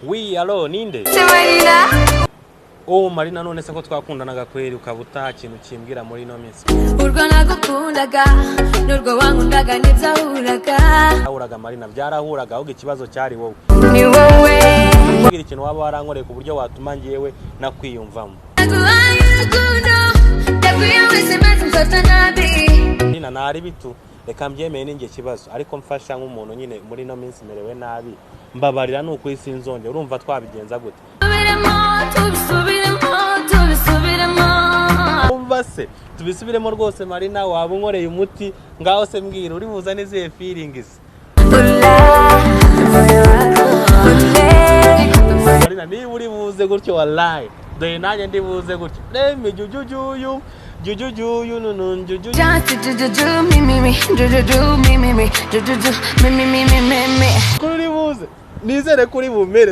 wi alo ninde Marina. Oh Marina none se ko twakundanaga kweri ukaba utaha kintu kimbwira muri no minsi Urwo nagukundaga nurwo wankundaga n'ibyahuraga ahuraga Marina byarahuraga ahubwo ikibazo cyari wowe ni wowe mbwira ikintu waba warankoreye ku buryo watuma ngiyewe nakwiyumvamo naguhaye urukundo ndakwiye wese maze mfata nabi Marina nari bitu reka mbyemeye ninjye kibazo ariko mfasha nk'umuntu nyine muri no minsi merewe nabi mbabarira nuko isinzonje urumva twabigenza gute tubisubiremo umva se tubisubiremo rwose Marina waba unkoreye umuti ngaho se mbwira uri buzane izihe feelings Marina niba uri buze gutyo wallahi dore nanjye ndi buze gutyo reme jujujuyu jujujuyu nununjuju kuri buze nizere kuri bumere